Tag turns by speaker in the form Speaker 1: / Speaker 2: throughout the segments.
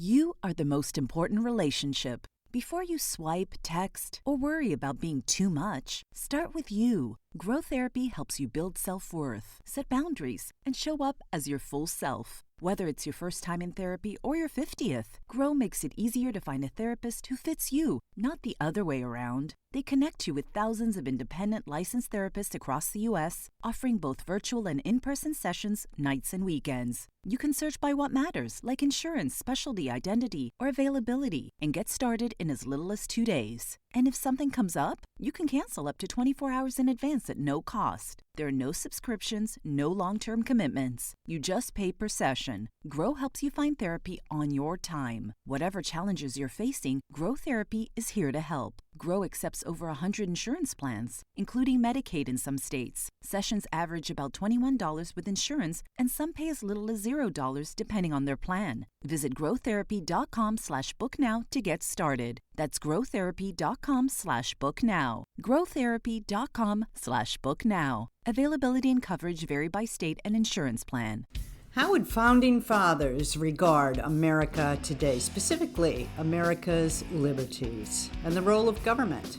Speaker 1: You are the most important relationship. Before you swipe, text, or worry about being too much, start with you. Grow Therapy helps you build self-worth, set boundaries, and show up as your full self. Whether it's your first time in therapy or your 50th, Grow makes it easier to find a therapist who fits you, not the other way around. They connect you with thousands of independent licensed therapists across the U.S., offering both virtual and in-person sessions, nights and weekends. You can search by what matters, like insurance, specialty, identity, or availability, and get started in as little as 2 days. And if something comes up, you can cancel up to 24 hours in advance at no cost. There are no subscriptions, no long-term commitments. You just pay per session. Grow helps you find therapy on your time. Whatever challenges you're facing, Grow Therapy is here to help. Grow accepts over 100 insurance plans, including Medicaid in some states. Sessions average about $21 with insurance, and some pay as little as $0 depending on their plan. Visit growtherapy.com/booknow to get started. That's growtherapy.com/booknow. growtherapy.com/booknow. Availability and coverage vary by state and insurance plan.
Speaker 2: How would founding fathers regard America today, specifically America's liberties and the role of government?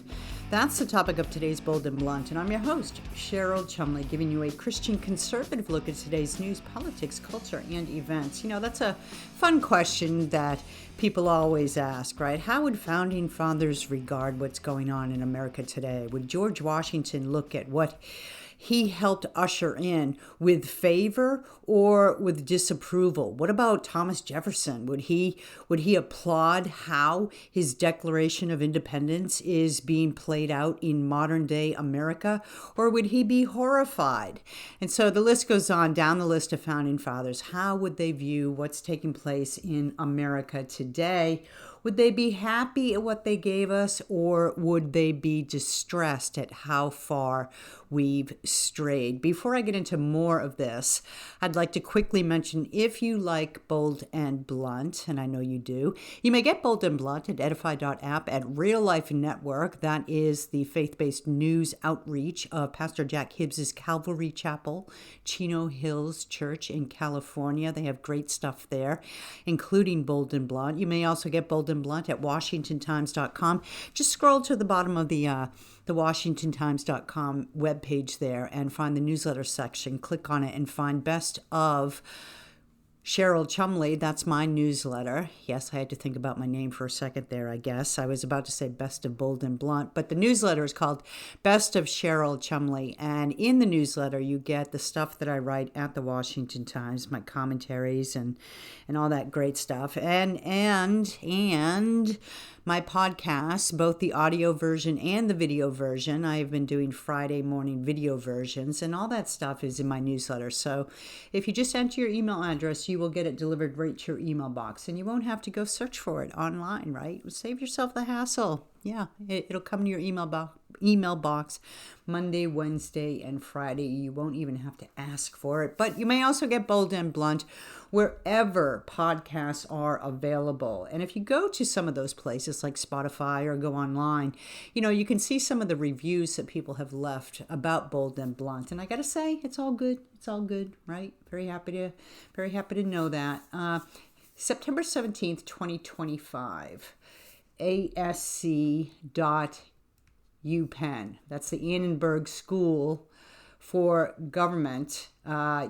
Speaker 2: That's the topic of today's Bold and Blunt, and I'm your host, Cheryl Chumley, giving you a Christian conservative look at today's news, politics, culture, and events. You know, that's a fun question that people always ask, right? How would founding fathers regard what's going on in America today? Would George Washington look at what he helped usher in with favor or with disapproval? What about Thomas Jefferson? Would he applaud how his Declaration of Independence is being played out in modern day America, or would he be horrified? And so the list goes on down the list of founding fathers. How would they view what's taking place in America today? Would they be happy at what they gave us, or would they be distressed at how far we've strayed? Before I get into more of this, I'd like to quickly mention, if you like Bold and Blunt, and I know you do, you may get Bold and Blunt at edify.app, at Real Life Network. That is the faith-based news outreach of Pastor Jack Hibbs's Calvary Chapel, Chino Hills Church in California. They have great stuff there, including Bold and Blunt. You may also get Bold and Blunt at WashingtonTimes.com. Just scroll to the bottom of the WashingtonTimes.com webpage there and find the newsletter section. Click on it and find Best of Cheryl Chumley. That's my newsletter. Yes, I had to think about my name for a second there, I guess. I was about to say Best of Bold and Blunt, but the newsletter is called Best of Cheryl Chumley. And in the newsletter, you get the stuff that I write at the Washington Times, my commentaries and all that great stuff. And my podcasts, both the audio version and the video version. I have been doing Friday morning video versions, and all that stuff is in my newsletter. So if you just enter your email address, you will get it delivered right to your email box, and you won't have to go search for it online, right? Save yourself the hassle. Yeah, it'll come to your email box Monday, Wednesday, and Friday. You won't even have to ask for it. But you may also get Bold and Blunt wherever podcasts are available. And if you go to some of those places like Spotify or go online, you can see some of the reviews that people have left about Bold and Blunt. And I got to say, it's all good. It's all good, right? Very happy to know that. September 17th, 2025. ASC.UPenn. That's the Annenberg School for Government,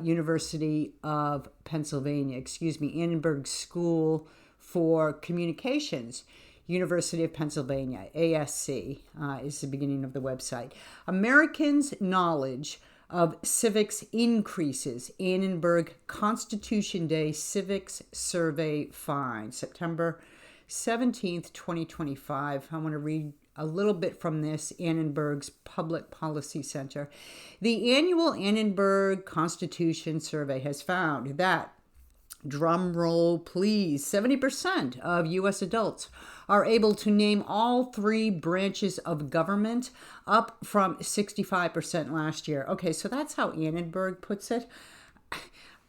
Speaker 2: University of Pennsylvania. Annenberg School for Communications, University of Pennsylvania. ASC is the beginning of the website. Americans' knowledge of civics increases. Annenberg Constitution Day Civics Survey finds. September 17th, 2025. I want to read a little bit from this, Annenberg's Public Policy Center. The annual Annenberg Constitution Survey has found that, drum roll please, 70% of U.S. adults are able to name all three branches of government, up from 65% last year. Okay, so that's how Annenberg puts it.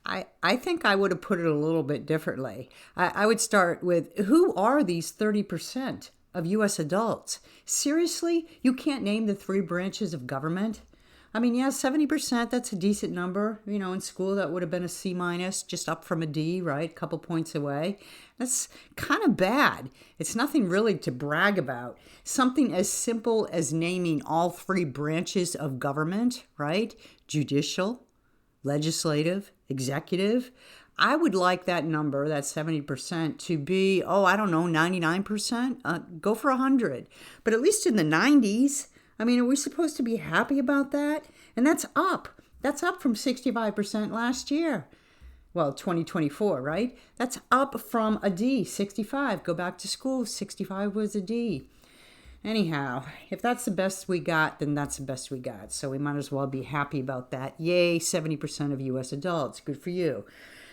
Speaker 2: I think I would have put it a little bit differently. I would start with, who are these 30% of U.S. adults? Seriously? You can't name the three branches of government? I mean, yeah, 70%, that's a decent number. In school, that would have been a C minus, just up from a D, right? A couple points away. That's kind of bad. It's nothing really to brag about. Something as simple as naming all three branches of government, right? Judicial, legislative, executive. I would like that number, that 70%, to be, 99%. Go for 100. But at least in the 90s. I mean, are we supposed to be happy about that? And that's up. That's up from 65% last year. Well, 2024, right? That's up from a D, 65. Go back to school, 65 was a D. Anyhow, if that's the best we got, then that's the best we got. So we might as well be happy about that. Yay, 70% of U.S. adults. Good for you.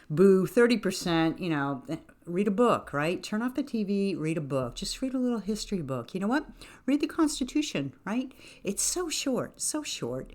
Speaker 2: Boo, 30%, read a book, right? Turn off the TV, read a book. Just read a little history book. You know what? Read the Constitution, right? It's so short, so short.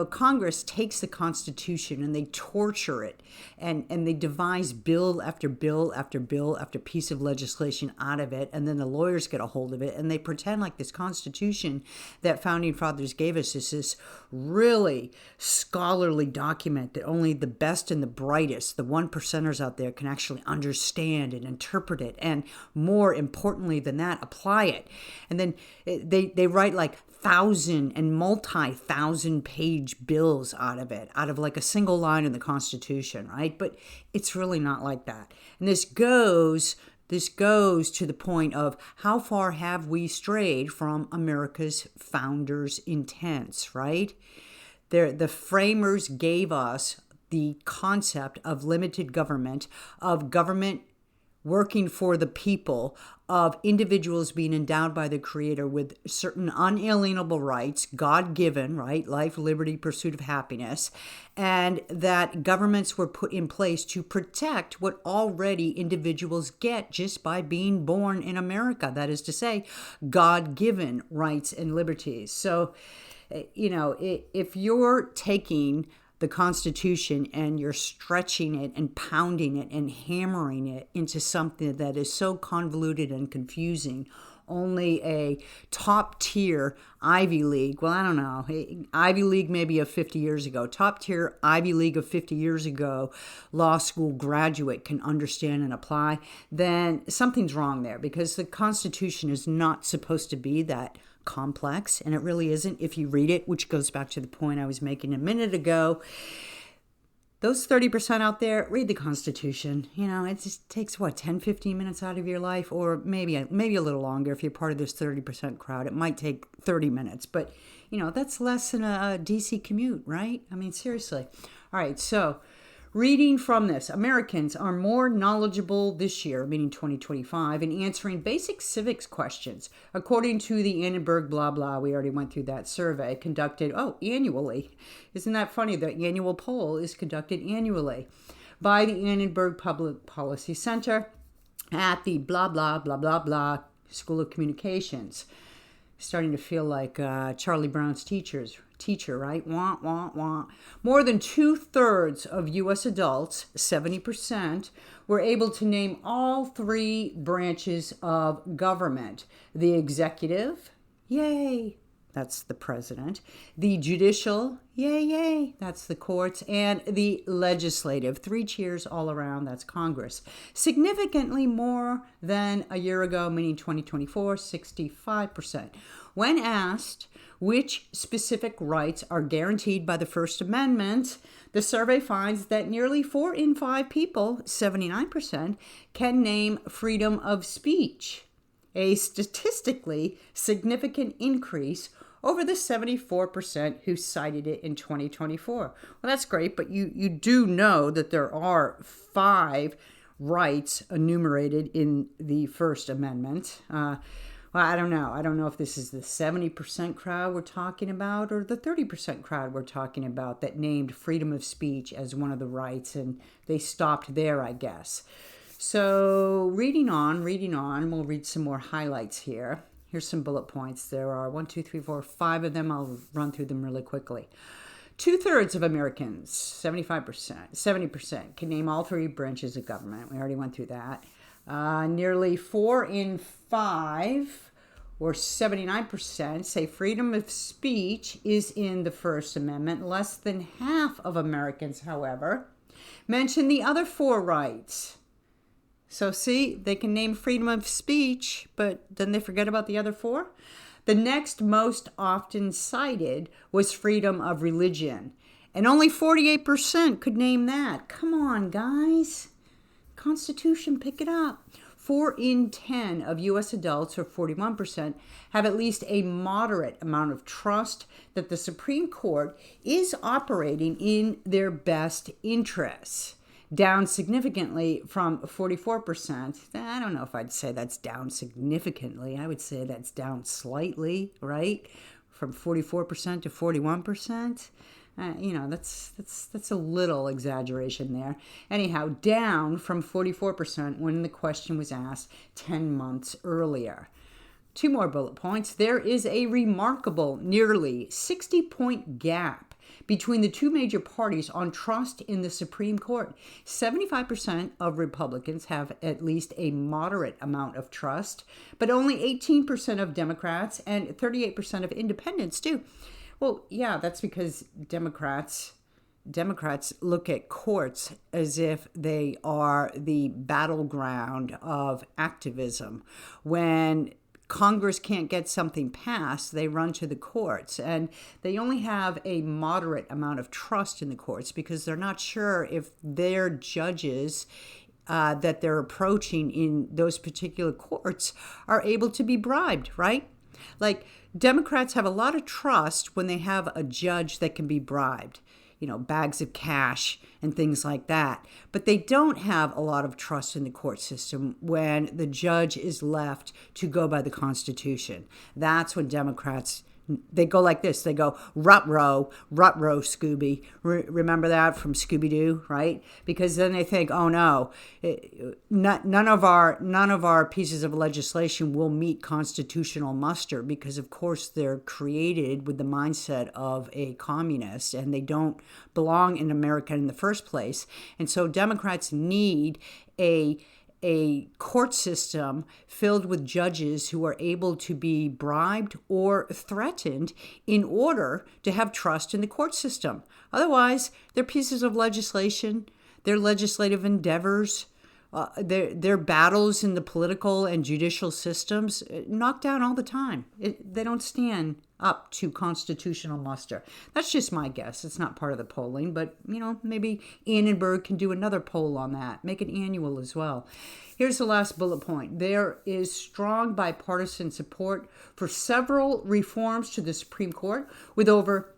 Speaker 2: Congress takes the Constitution and they torture it and they devise bill after bill after bill after piece of legislation out of it. And then the lawyers get a hold of it and they pretend like this Constitution that founding fathers gave us is this really scholarly document that only the best and the brightest, the 1%ers out there, can actually understand and interpret it. And more importantly than that, apply it. And then they write like 1,000 and multi-thousand page bills out of like a single line in the Constitution, right? But it's really not like that. And this goes to the point of how far have we strayed from America's founders' intents, right? The framers gave us the concept of limited government, of government working for the people, of individuals being endowed by the Creator with certain unalienable rights, God-given, right? Life, liberty, pursuit of happiness, and that governments were put in place to protect what already individuals get just by being born in America. That is to say, God-given rights and liberties. So, if you're taking the Constitution and you're stretching it and pounding it and hammering it into something that is so convoluted and confusing, only a top tier Ivy League, well, I don't know, Ivy League maybe of 50 years ago, top tier Ivy League of 50 years ago, law school graduate can understand and apply, then something's wrong there, because the Constitution is not supposed to be that complex, and it really isn't if you read it, which goes back to the point I was making a minute ago. Those 30% out there, read the Constitution. It just takes 10, 15 minutes out of your life, or maybe a little longer if you're part of this 30% crowd. It might take 30 minutes, but that's less than a DC commute, right? I mean, seriously. All right, so reading from this, Americans are more knowledgeable this year, meaning 2025, in answering basic civics questions, according to the Annenberg blah blah. We already went through that survey conducted, annually. Isn't that funny? The annual poll is conducted annually by the Annenberg Public Policy Center at the blah blah blah blah blah School of Communications. Starting to feel like Charlie Brown's teacher, right? Wah, wah, wah. More than 2/3 of U.S. adults, 70%, were able to name all three branches of government. The executive, yay, that's the president. The judicial, yay, yay, that's the courts. And the legislative, 3 cheers all around, that's Congress. Significantly more than a year ago, meaning 2024, 65%. When asked which specific rights are guaranteed by the First Amendment, the survey finds that nearly 4 in 5 people, 79%, can name freedom of speech, a statistically significant increase over the 74% who cited it in 2024. Well, that's great, but you do know that there are 5 rights enumerated in the First Amendment. Well, I don't know. I don't know if this is the 70% crowd we're talking about or the 30% crowd we're talking about that named freedom of speech as one of the rights, and they stopped there, I guess. So reading on, we'll read some more highlights here. Here's some bullet points. There are 1, 2, 3, 4, 5 of them. I'll run through them really quickly. 2/3 of Americans, 75%, 70%, can name all 3 branches of government. We already went through that. Nearly 4 in 5 or 79%, say freedom of speech is in the First Amendment. Less than half of Americans, however, mention the other four rights. So see, they can name freedom of speech, but then they forget about the other four. The next most often cited was freedom of religion, and only 48% could name that. Come on, guys. Constitution, pick it up. 4 in 10 of U.S. adults, or 41%, have at least a moderate amount of trust that the Supreme Court is operating in their best interests. Down significantly from 44%. I don't know if I'd say that's down significantly. I would say that's down slightly, right? From 44% to 41%. That's a little exaggeration there. Anyhow, down from 44% when the question was asked 10 months earlier. 2 more bullet points. There is a remarkable nearly 60-point gap between the two major parties on trust in the Supreme Court. 75% of Republicans have at least a moderate amount of trust, but only 18% of Democrats and 38% of independents do. Well, yeah, that's because Democrats look at courts as if they are the battleground of activism. When Congress can't get something passed, they run to the courts, and they only have a moderate amount of trust in the courts because they're not sure if their judges that they're approaching in those particular courts are able to be bribed, right? Like, Democrats have a lot of trust when they have a judge that can be bribed, bags of cash and things like that. But they don't have a lot of trust in the court system when the judge is left to go by the Constitution. That's when Democrats, they go like this. They go, rut-row, Scooby. Remember that from Scooby-Doo, right? Because then they think, oh no, none of our pieces of legislation will meet constitutional muster because, of course, they're created with the mindset of a communist and they don't belong in America in the first place. And so Democrats need a court system filled with judges who are able to be bribed or threatened in order to have trust in the court system. Otherwise, their pieces of legislation, their legislative endeavors, their battles in the political and judicial systems knocked down all the time. They don't stand up to constitutional muster. That's just my guess. It's not part of the polling, but maybe Annenberg can do another poll on that. Make it annual as well. Here's the last bullet point. There is strong bipartisan support for several reforms to the Supreme Court, with over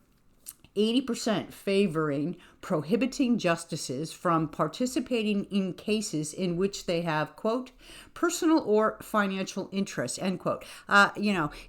Speaker 2: 80% favoring prohibiting justices from participating in cases in which they have, quote, personal or financial interest, end quote.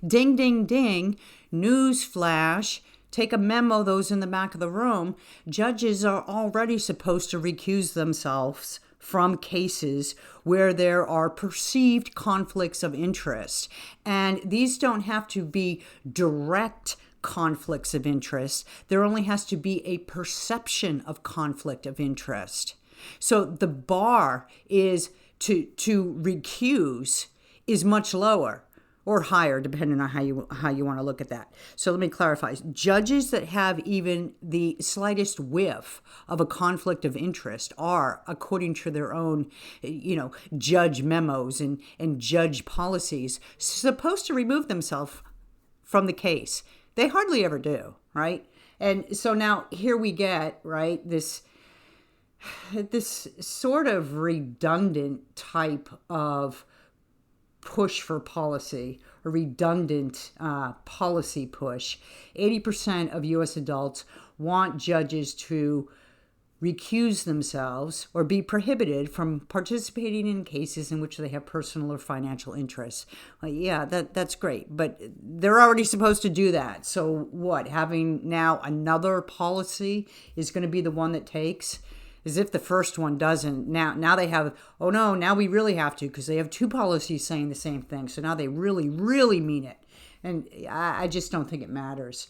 Speaker 2: Ding, ding, ding, news flash, take a memo, those in the back of the room. Judges are already supposed to recuse themselves from cases where there are perceived conflicts of interest. And these don't have to be direct conflicts of interest. There only has to be a perception of conflict of interest. So the bar is to recuse is much lower or higher, depending on how you want to look at that. So let me clarify. Judges that have even the slightest whiff of a conflict of interest are, according to their own, judge memos and judge policies, supposed to remove themselves from the case. They hardly ever do, right? And so now here we get, right, this sort of redundant type of push for policy, a redundant policy push. 80% of U.S. adults want judges to recuse themselves or be prohibited from participating in cases in which they have personal or financial interests. Well, yeah, that's great, but they're already supposed to do that. So what, having now another policy is going to be the one that takes? As if the first one doesn't. Now they have, oh no, now we really have to, because they have 2 policies saying the same thing. So now they really, really mean it. And I just don't think it matters.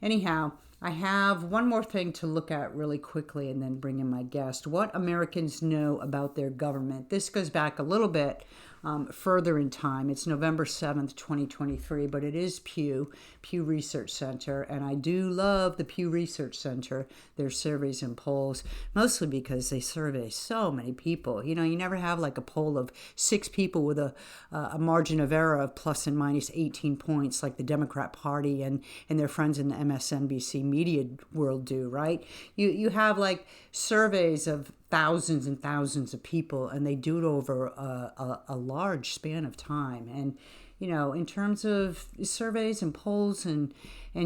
Speaker 2: Anyhow, I have one more thing to look at really quickly and then bring in my guest. What Americans know about their government. This goes back a little bit further in time. It's November 7th, 2023, but it is Pew Research Center. And I do love the Pew Research Center, their surveys and polls, mostly because they survey so many people. You know, you never have like a poll of 6 people with a margin of error of plus and minus 18 points like the Democrat Party and their friends in the MSNBC media world do, right? You have like surveys of thousands and thousands of people, and they do it over a large span of time. And, you know, in terms of surveys and polls and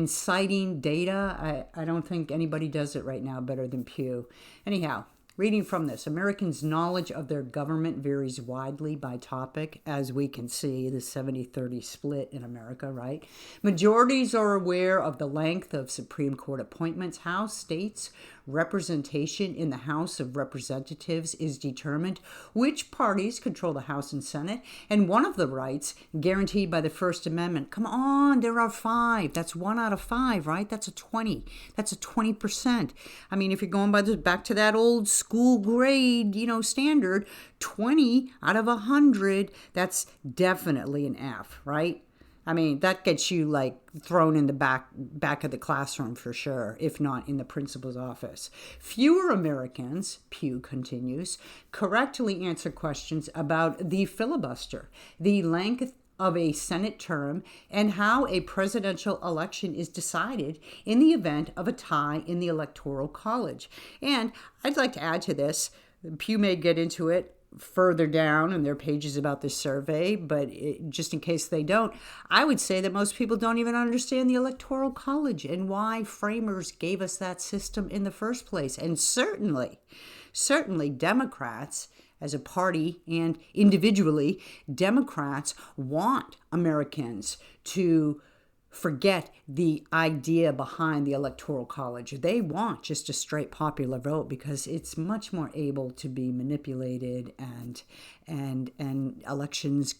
Speaker 2: citing data, I don't think anybody does it right now better than Pew. Anyhow, reading from this, Americans' knowledge of their government varies widely by topic, as we can see, the 70-30 split in America, right? Majorities are aware of the length of Supreme Court appointments. How states' representation in the House of Representatives is determined, which parties control the House and Senate, and one of the rights guaranteed by the First Amendment. Come on, there are 5. That's 1 out of 5, right? That's a 20. That's a 20%. I mean, if you're going back to that old school grade, standard, 20 out of 100, that's definitely an F, right? I mean, that gets you like thrown in the back of the classroom for sure, if not in the principal's office. Fewer Americans, Pew continues, correctly answer questions about the filibuster, the length of a Senate term, and how a presidential election is decided in the event of a tie in the Electoral College. And I'd like to add to this, Pew may get into it further down in their pages about this survey, but just in case they don't, I would say that most people don't even understand the Electoral College and why framers gave us that system in the first place. And certainly Democrats, as a party and individually, Democrats want Americans to forget the idea behind the Electoral College. They want just a straight popular vote because it's much more able to be manipulated, and elections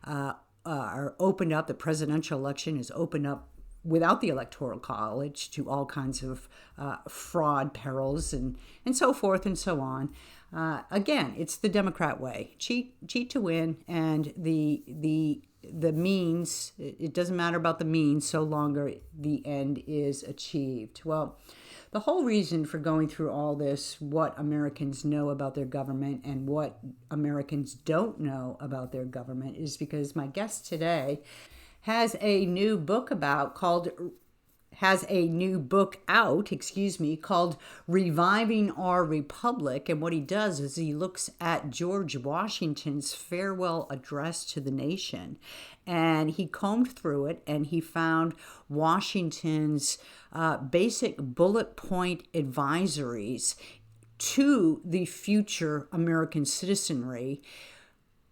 Speaker 2: are opened up. The presidential election is opened up without the Electoral College to all kinds of fraud perils and so forth and so on. Again, it's the Democrat way. Cheat to win, and the means, it doesn't matter about the means so longer the end is achieved. Well, the whole reason for going through all this, what Americans know about their government and what Americans don't know about their government, is because my guest today has a new book out called Reviving Our Republic. And what he does is he looks at George Washington's farewell address to the nation, and he combed through it, and he found Washington's basic bullet point advisories to the future American citizenry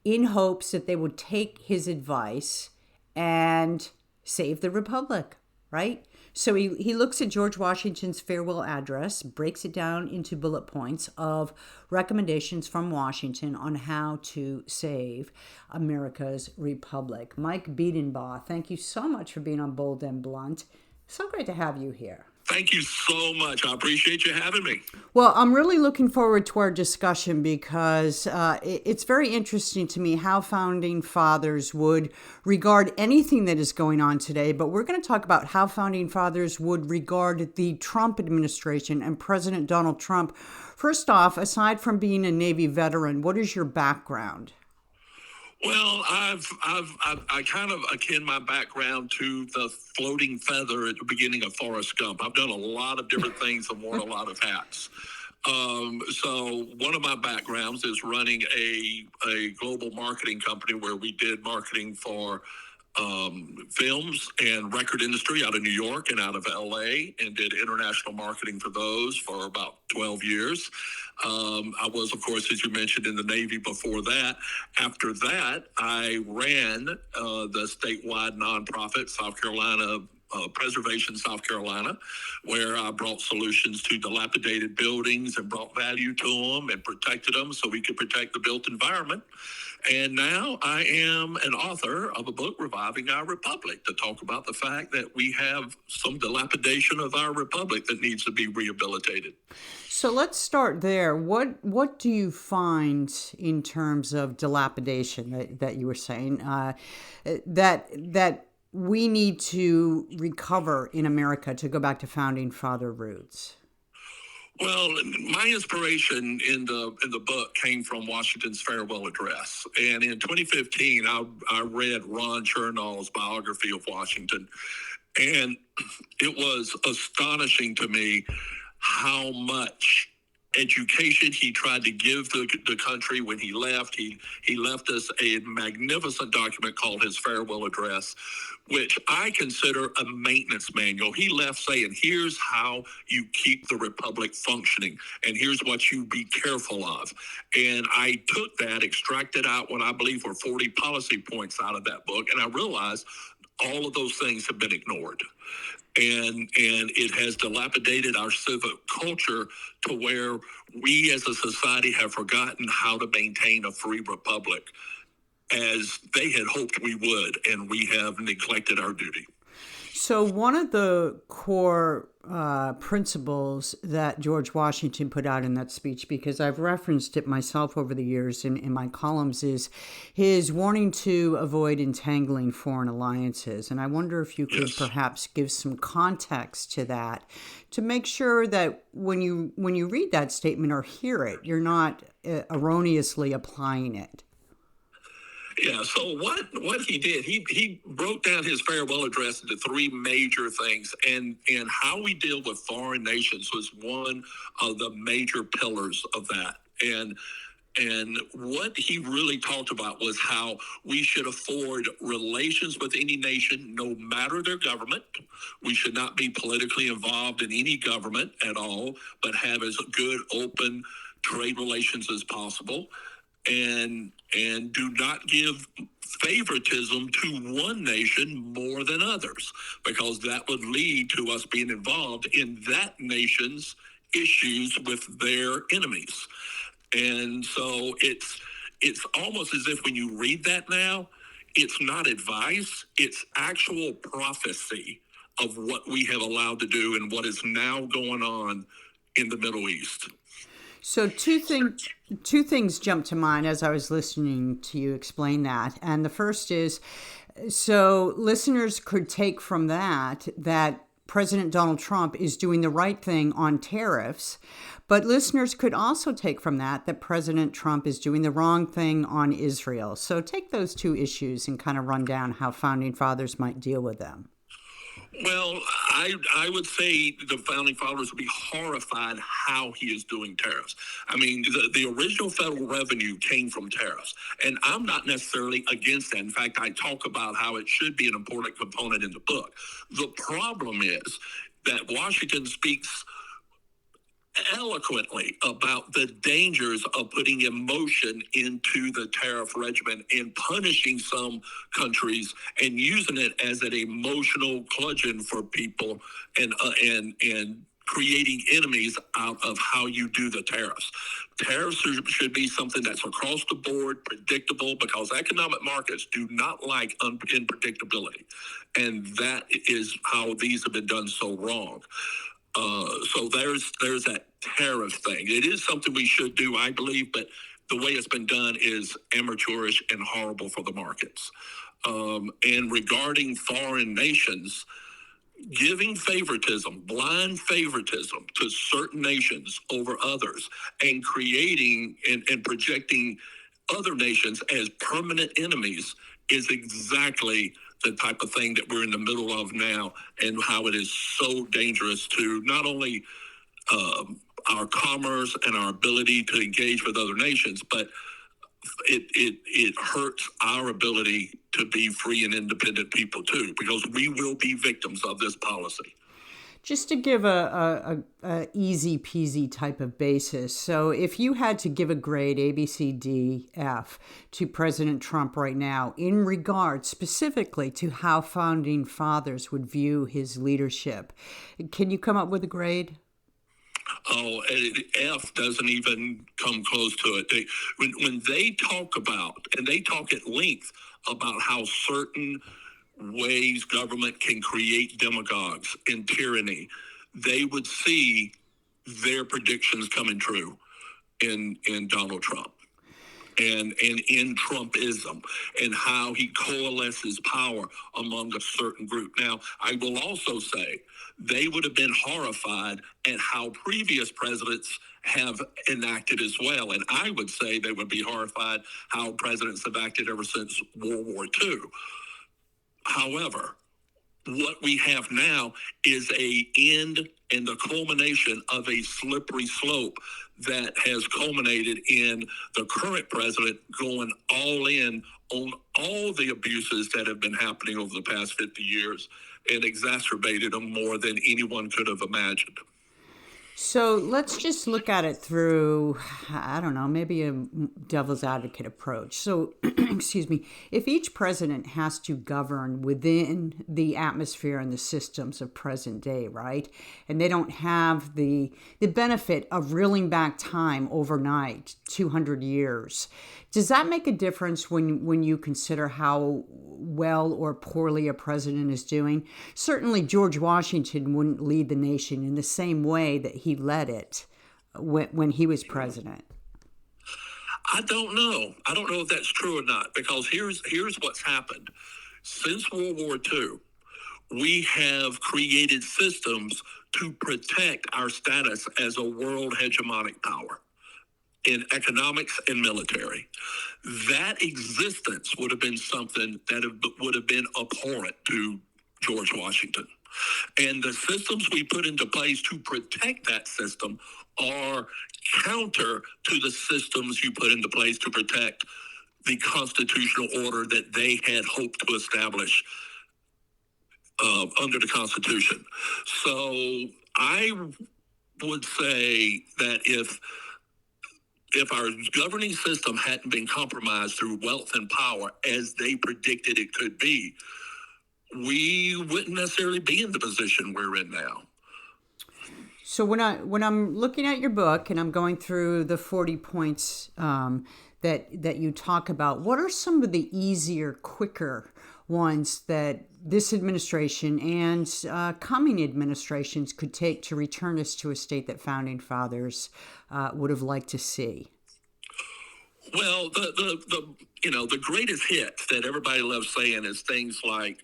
Speaker 2: in hopes that they would take his advice and save the republic, right? So he looks at George Washington's farewell address, breaks it down into bullet points of recommendations from Washington on how to save America's republic. Mike Bedenbaugh, thank you so much for being on Bold and Blunt. So great to have you here.
Speaker 3: Thank you so much. I appreciate you having me.
Speaker 2: Well, I'm really looking forward to our discussion because it's very interesting to me how founding fathers would regard anything that is going on today. But we're going to talk about how founding fathers would regard the Trump administration and President Donald Trump. First off, aside from being a Navy veteran, what is your background?
Speaker 3: Well, I kind of akin my background to the floating feather at the beginning of Forrest Gump. I've done a lot of different things and worn a lot of hats. So one of my backgrounds is running a global marketing company where we did marketing for films and record industry out of New York and out of LA, and did international marketing for those for about 12 years. I was, of course, as you mentioned, in the Navy before that. After that, I ran the statewide nonprofit South Carolina Preservation South Carolina, where I brought solutions to dilapidated buildings and brought value to them and protected them so we could protect the built environment. And now I am an author of a book, Reviving Our Republic, to talk about the fact that we have some dilapidation of our republic that needs to be rehabilitated.
Speaker 2: So let's start there. What do you find in terms of dilapidation that you were saying that we need to recover in America to go back to founding father roots?
Speaker 3: Well, my inspiration in the book came from Washington's farewell address, and in 2015, I read Ron Chernow's biography of Washington, and it was astonishing to me how much education he tried to give the country when he left. He left us a magnificent document called his farewell address, which I consider a maintenance manual. He left saying, here's how you keep the republic functioning, and here's what you be careful of. And I took that, extracted out what I believe were 40 policy points out of that book, and I realized all of those things have been ignored. And it has dilapidated our civic culture to where we as a society have forgotten how to maintain a free republic as they had hoped we would, and we have neglected our duty.
Speaker 2: So one of the core principles that George Washington put out in that speech, because I've referenced it myself over the years in my columns, is his warning to avoid entangling foreign alliances. And I wonder if you could perhaps give some context to that to make sure that when you read that statement or hear it, you're not erroneously applying it.
Speaker 3: Yeah, so what he did, he broke down his farewell address into three major things, and how we deal with foreign nations was one of the major pillars of that. And what he really talked about was how we should afford relations with any nation, no matter their government. We should not be politically involved in any government at all, but have as good, open trade relations as possible. And do not give favoritism to one nation more than others, because that would lead to us being involved in that nation's issues with their enemies. And so it's almost as if when you read that now, it's not advice, it's actual prophecy of what we have allowed to do and what is now going on in the Middle East.
Speaker 2: So two things jumped to mind as I was listening to you explain that. And the first is, so listeners could take from that President Donald Trump is doing the right thing on tariffs, but listeners could also take from that President Trump is doing the wrong thing on Israel. So take those two issues and kind of run down how founding fathers might deal with them.
Speaker 3: Well, I would say the founding fathers would be horrified how he is doing tariffs. I mean, the original federal revenue came from tariffs, and I'm not necessarily against that. In fact, I talk about how it should be an important component in the book. The problem is that Washington speaks eloquently about the dangers of putting emotion into the tariff regimen and punishing some countries and using it as an emotional bludgeon for people and creating enemies out of how you do the tariffs. Tariffs should be something that's across the board, predictable, because economic markets do not like unpredictability. And that is how these have been done so wrong. So there's that tariff thing. It is something we should do, I believe, but the way it's been done is amateurish and horrible for the markets. And regarding foreign nations, giving favoritism, blind favoritism to certain nations over others, and creating and projecting other nations as permanent enemies is exactly the type of thing that we're in the middle of now, and how it is so dangerous to not only our commerce and our ability to engage with other nations, but it hurts our ability to be free and independent people too, because we will be victims of this policy.
Speaker 2: Just to give a easy peasy type of basis. So if you had to give a grade A, B, C, D, F to President Trump right now in regard specifically to how founding fathers would view his leadership, can you come up with a grade?
Speaker 3: Oh, F doesn't even come close to it. When they talk about, and they talk at length about how certain ways government can create demagogues and tyranny, they would see their predictions coming true in Donald Trump. And in Trumpism, and how he coalesces power among a certain group. Now, I will also say they would have been horrified at how previous presidents have enacted as well. And I would say they would be horrified how presidents have acted ever since World War II. However, what we have now is a end and the culmination of a slippery slope that has culminated in the current president going all in on all the abuses that have been happening over the past 50 years and exacerbated them more than anyone could have imagined.
Speaker 2: So let's just look at it through, I don't know, maybe a devil's advocate approach. So, excuse me, if each president has to govern within the atmosphere and the systems of present day, right? And they don't have the benefit of reeling back time overnight, 200 years. Does that make a difference when you consider how well or poorly a president is doing? Certainly George Washington wouldn't lead the nation in the same way that he led it when he was president.
Speaker 3: I don't know. I don't know if that's true or not, because here's what's happened. Since World War II, we have created systems to protect our status as a world hegemonic power in economics and military. That existence would have been something that would have been abhorrent to George Washington. And the systems we put into place to protect that system are counter to the systems you put into place to protect the constitutional order that they had hoped to establish under the Constitution. So I would say that if our governing system hadn't been compromised through wealth and power as they predicted it could be, we wouldn't necessarily be in the position we're in now.
Speaker 2: So when I'm looking at your book and I'm going through the 40 points that you talk about, what are some of the easier, quicker ones that this administration and coming administrations could take to return us to a state that founding fathers would have liked to see?
Speaker 3: Well, the greatest hits that everybody loves saying is things like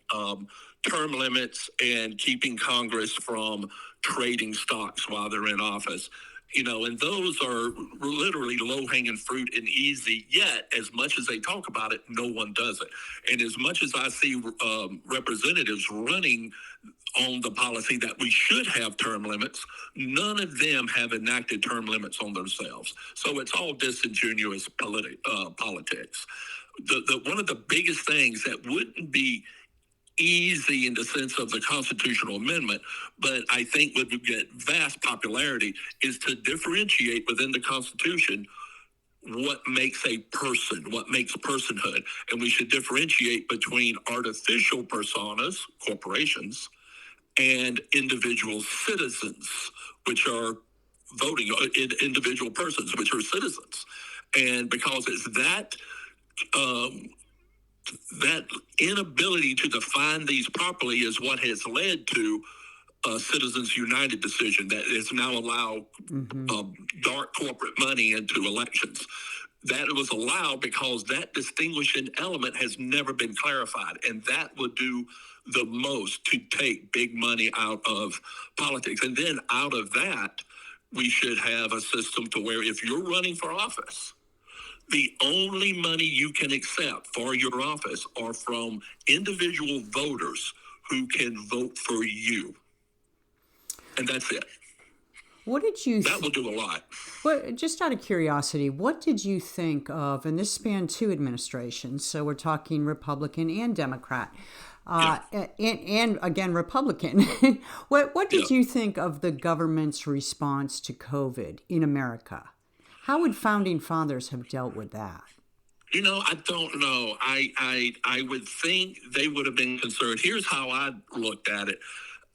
Speaker 3: term limits and keeping Congress from trading stocks while they're in office. And those are literally low-hanging fruit and easy, yet as much as they talk about it, no one does it. And as much as I see representatives running on the policy that we should have term limits, none of them have enacted term limits on themselves. So it's all disingenuous politics. One of the biggest things that wouldn't be easy in the sense of the constitutional amendment, but I think would get vast popularity, is to differentiate within the Constitution what makes a person, what makes personhood. And we should differentiate between artificial personas, corporations, and individual citizens, which are voting, individual persons, which are citizens. And because it's that inability to define these properly is what has led to Citizens United decision that is now allowed dark corporate money into elections. That was allowed because that distinguishing element has never been clarified, and that would do the most to take big money out of politics. And then out of that, we should have a system to where if you're running for office, the only money you can accept for your office are from individual voters who can vote for you. And that's it.
Speaker 2: What did you...
Speaker 3: That will do a lot.
Speaker 2: Well, just out of curiosity, what did you think of, and this spanned two administrations, so we're talking Republican and Democrat, and again, Republican. What did you think of the government's response to COVID in America? How would founding fathers have dealt with that?
Speaker 3: I don't know. I would think they would have been concerned. Here's how I looked at it.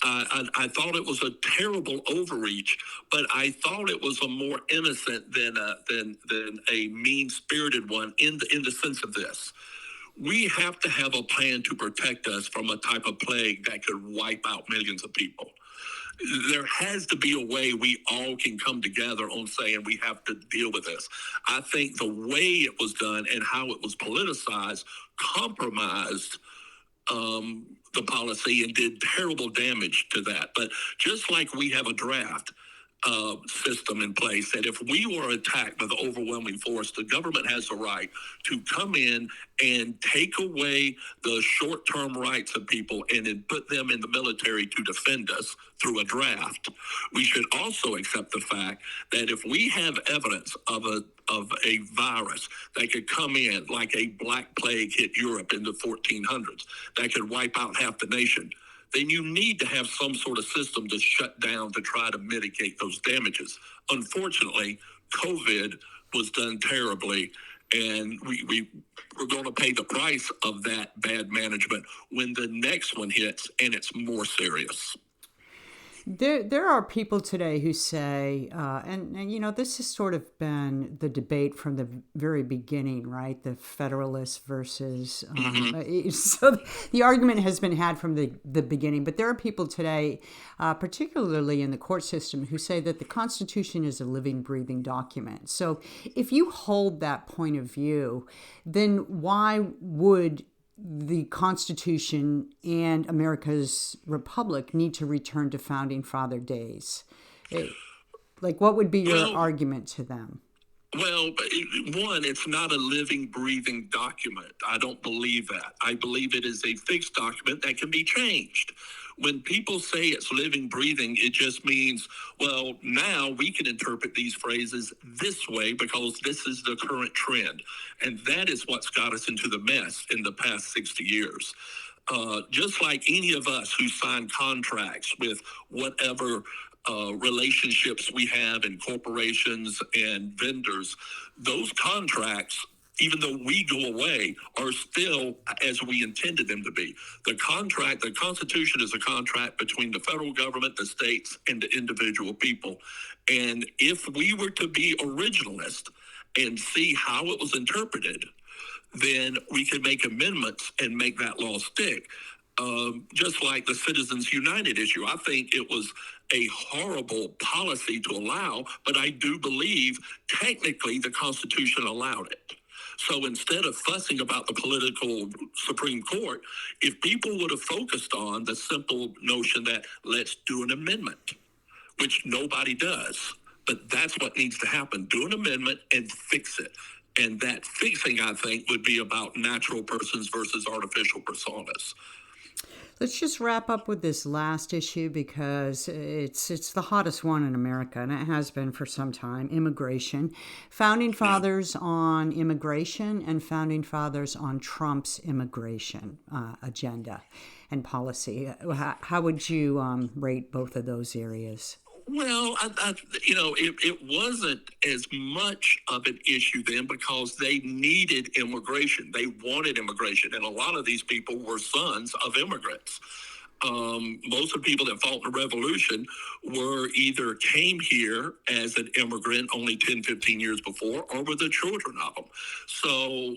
Speaker 3: I thought it was a terrible overreach, but I thought it was a more innocent than a mean-spirited one in the sense of this. We have to have a plan to protect us from a type of plague that could wipe out millions of people. There has to be a way we all can come together on saying we have to deal with this. I think the way it was done and how it was politicized compromised the policy and did terrible damage to that. But just like we have a draft system in place, that if we were attacked with overwhelming force, the government has the right to come in and take away the short-term rights of people and then put them in the military to defend us through a draft. We should also accept the fact that if we have evidence of a virus that could come in like a black plague hit Europe in the 1400s, that could wipe out half the nation, then you need to have some sort of system to shut down to try to mitigate those damages. Unfortunately, COVID was done terribly, and we're going to pay the price of that bad management when the next one hits and it's more serious.
Speaker 2: There are people today who say, and you know, this has sort of been the debate from the very beginning, right? The Federalists versus, so the argument has been had from the beginning. But there are people today, particularly in the court system, who say that the Constitution is a living, breathing document. So if you hold that point of view, then why would the Constitution and America's Republic need to return to Founding Father days? Like, what would be your argument to them?
Speaker 3: Well, one, it's not a living, breathing document. I don't believe that. I believe it is a fixed document that can be changed. When people say it's living, breathing, it just means, well, now we can interpret these phrases this way because this is the current trend. And that is what's got us into the mess in the past 60 years. Just like any of us who sign contracts with whatever relationships we have in corporations and vendors, those contracts, even though we go away, are still as we intended them to be. The Constitution is a contract between the federal government, the states, and the individual people. And if we were to be originalist and see how it was interpreted, then we could make amendments and make that law stick. Just like the Citizens United issue, I think it was a horrible policy to allow, but I do believe technically the Constitution allowed it. So instead of fussing about the political Supreme Court, if people would have focused on the simple notion that let's do an amendment, which nobody does, but that's what needs to happen. Do an amendment and fix it. And that fixing, I think, would be about natural persons versus artificial personas.
Speaker 2: Let's just wrap up with this last issue because it's the hottest one in America, and it has been for some time, immigration. Founding Fathers on immigration and Founding Fathers on Trump's immigration agenda and policy. How would you rate both of those areas?
Speaker 3: Well, it wasn't as much of an issue then because they needed immigration. They wanted immigration. And a lot of these people were sons of immigrants. Most of the people that fought in the revolution either came here as an immigrant only 10, 15 years before, or were the children of them. So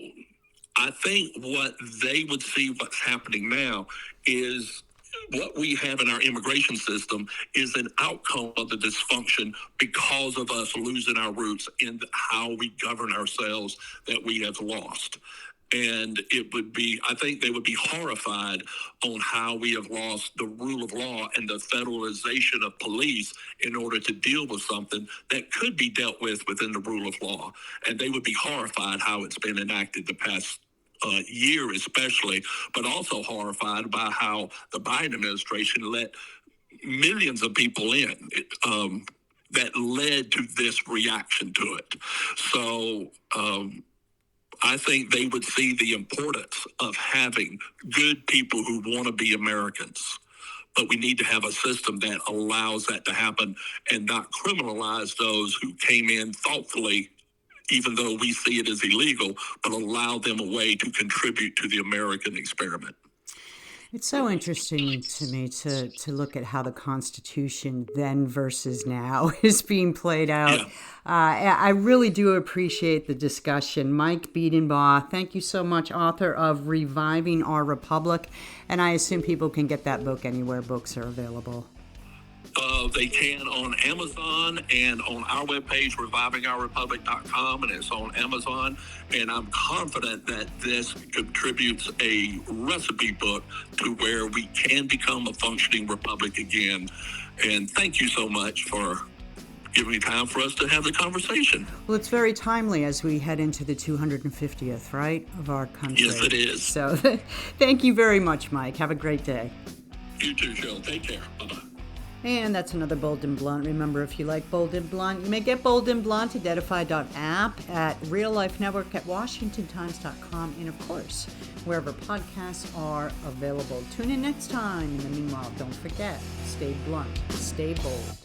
Speaker 3: I think what they would see what's happening now is what we have in our immigration system is an outcome of the dysfunction because of us losing our roots in how we govern ourselves that we have lost. And I think they would be horrified on how we have lost the rule of law and the federalization of police in order to deal with something that could be dealt with within the rule of law. And they would be horrified how it's been enacted the past year especially, but also horrified by how the Biden administration let millions of people in that led to this reaction to it. So I think they would see the importance of having good people who want to be Americans. But we need to have a system that allows that to happen and not criminalize those who came in thoughtfully, even though we see it as illegal, but allow them a way to contribute to the American experiment.
Speaker 2: It's so interesting to me to look at how the Constitution then versus now is being played out.
Speaker 3: Yeah.
Speaker 2: I really do appreciate the discussion. Mike Bedenbaugh, thank you so much, author of Reviving Our Republic. And I assume people can get that book anywhere books are available.
Speaker 3: They can on Amazon and on our webpage, revivingourrepublic.com, and it's on Amazon. And I'm confident that this contributes a recipe book to where we can become a functioning republic again. And thank you so much for giving me time for us to have the conversation.
Speaker 2: Well, it's very timely as we head into the 250th, right, of our country.
Speaker 3: Yes, it is.
Speaker 2: So thank you very much, Mike. Have a great day.
Speaker 3: You too, Cheryl. Take care. Bye-bye.
Speaker 2: And that's another Bold and Blunt. Remember, if you like Bold and Blunt, you may get Bold and Blunt at edify.app, at Real Life Network, at WashingtonTimes.com, and of course, wherever podcasts are available. Tune in next time. In the meanwhile, don't forget, stay blunt, stay bold.